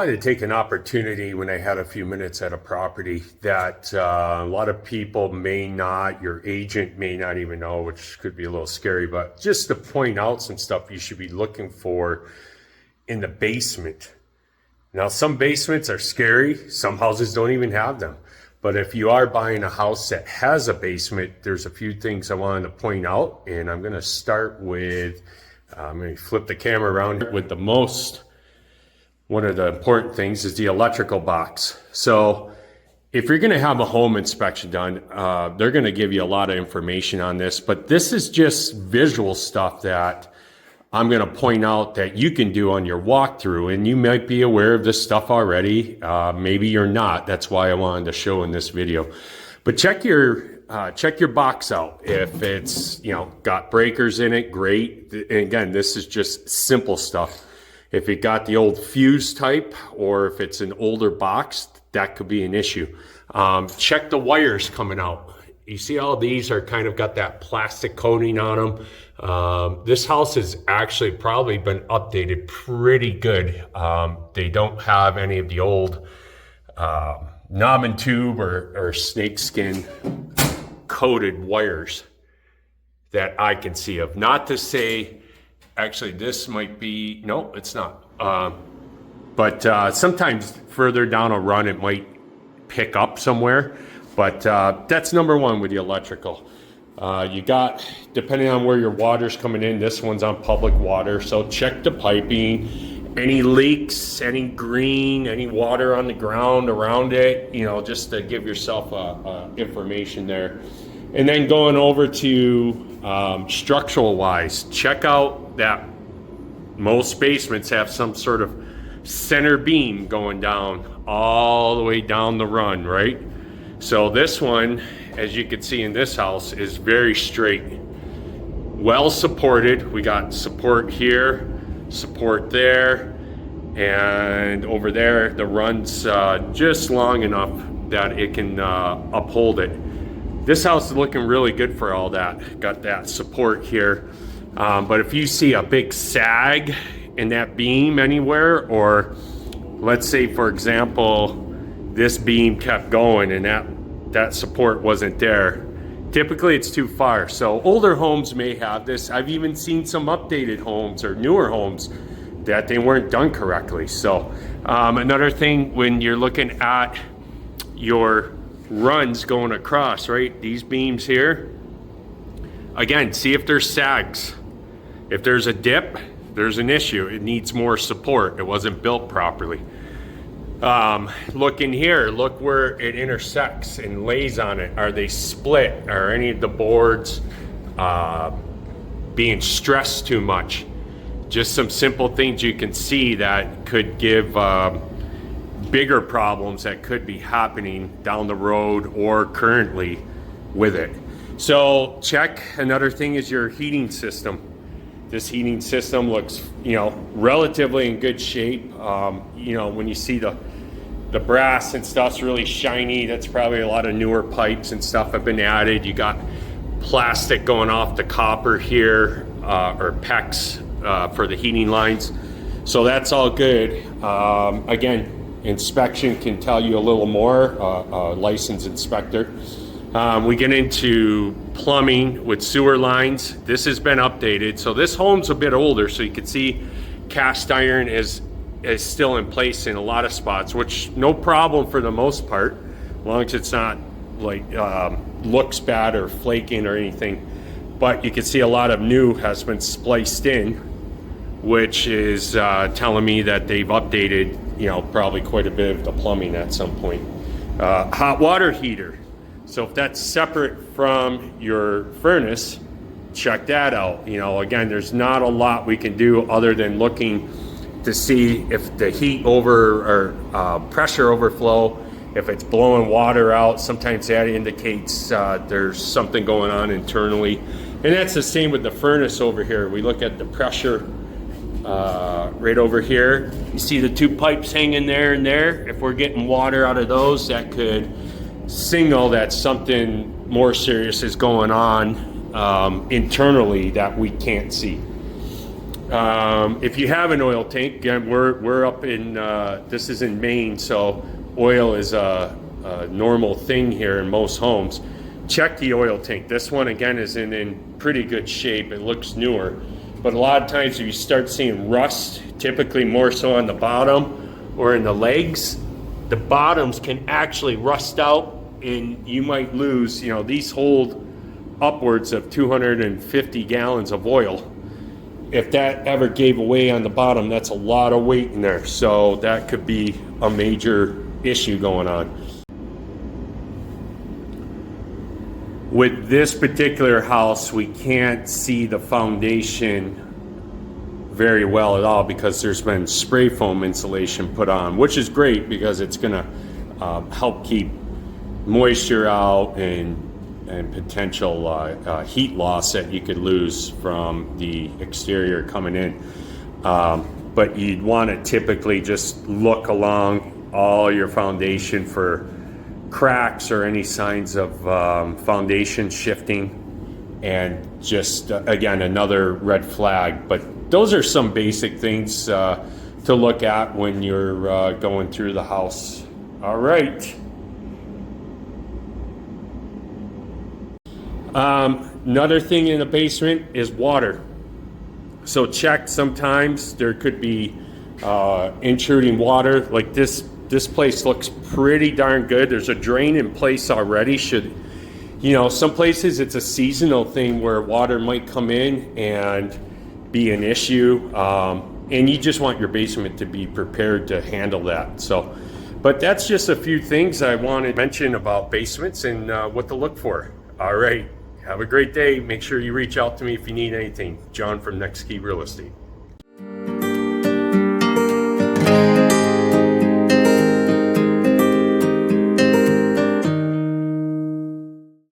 wanted to take an opportunity when I had a few minutes at a property that a lot of people may not, your agent may not even know, which could be a little scary, but just to point out some stuff you should be looking for in the basement. Now, some basements are scary. Some houses don't even have them. But if you are buying a house that has a basement, there's a few things I wanted to point out. And I'm going to start with, I'm going to flip the camera around with the one of the important things is the electrical box. So if you're going to have a home inspection done, they're going to give you a lot of information on this. But this is just visual stuff that I'm going to point out that you can do on your walkthrough, and you might be aware of this stuff already. Maybe you're not. That's why I wanted to show in this video. But check your box out. If it's, got breakers in it, great. And again, this is just simple stuff. If it got the old fuse type, or if it's an older box, that could be an issue. Check the wires coming out. You see all these are kind of got that plastic coating on them. This house has actually probably been updated pretty good. They don't have any of the old knob and tube or snake skin coated wires that I can see of. Not to say, actually this might be, no, it's not. But sometimes further down a run, it might pick up somewhere. But that's number one with the electrical. You got, depending on where your water's coming in, this one's on public water, so check the piping. Any leaks, any green, any water on the ground around it, just to give yourself information there. And then going over to structural wise, check out that most basements have some sort of center beam going down all the way down the run, right? So this one, as you can see in this house, is very straight, well supported. We got support here, support there, and over there the run's just long enough that it can uphold it. This house is looking really good for all that. Got that support here, but if you see a big sag in that beam anywhere, or let's say for example this beam kept going and that support wasn't there, typically it's too far. So older homes may have this. I've even seen some updated homes or newer homes that they weren't done correctly. So another thing, when you're looking at your runs going across, right, these beams here, again, see if there's sags. If there's a dip, there's an issue. It needs more support. It wasn't built properly. Look in here, look where it intersects and lays on it. Are they split? Are any of the boards being stressed too much? Just some simple things you can see that could give bigger problems that could be happening down the road or currently with it. So check. Another thing is your heating system. This heating system looks, relatively in good shape. When you see the brass and stuff's really shiny, that's probably a lot of newer pipes and stuff have been added. You got plastic going off the copper here, or PEX for the heating lines. So that's all good. Again, inspection can tell you a little more, a licensed inspector. We get into plumbing with sewer lines. This has been updated. So this home's a bit older, so you can see cast iron is still in place in a lot of spots, which no problem for the most part, as long as it's not like looks bad or flaking or anything. But you can see a lot of new has been spliced in, which is telling me that they've updated, probably quite a bit of the plumbing at some point. Hot water heater. So if that's separate from your furnace, check that out. Again, there's not a lot we can do other than looking to see if the heat or pressure overflow, if it's blowing water out. Sometimes that indicates there's something going on internally. And that's the same with the furnace over here. We look at the pressure right over here. You see the two pipes hanging there and there. If we're getting water out of those, that could signal that something more serious is going on internally that we can't see. If you have an oil tank, again, we're up in, this is in Maine, so oil is a normal thing here in most homes. Check the oil tank. This one, again, is in pretty good shape. It looks newer. But a lot of times if you start seeing rust, typically more so on the bottom or in the legs, the bottoms can actually rust out and you might lose, you know, these hold upwards of 250 gallons of oil. If that ever gave away on the bottom, that's a lot of weight in there. So that could be a major issue going on. With this particular house, we can't see the foundation very well at all because there's been spray foam insulation put on, which is great because it's gonna help keep moisture out and potential heat loss that you could lose from the exterior coming in. But you'd want to typically just look along all your foundation for cracks or any signs of foundation shifting, and just again, another red flag. But those are some basic things to look at when you're going through the house. All right. Another thing in the basement is water. So check, sometimes there could be intruding water. Like this place looks pretty darn good. There's a drain in place already. Some places it's a seasonal thing where water might come in and be an issue. And you just want your basement to be prepared to handle that. So, but that's just a few things I want to mention about basements and what to look for. All right. Have a great day. Make sure you reach out to me if you need anything. John from Next Key Real Estate.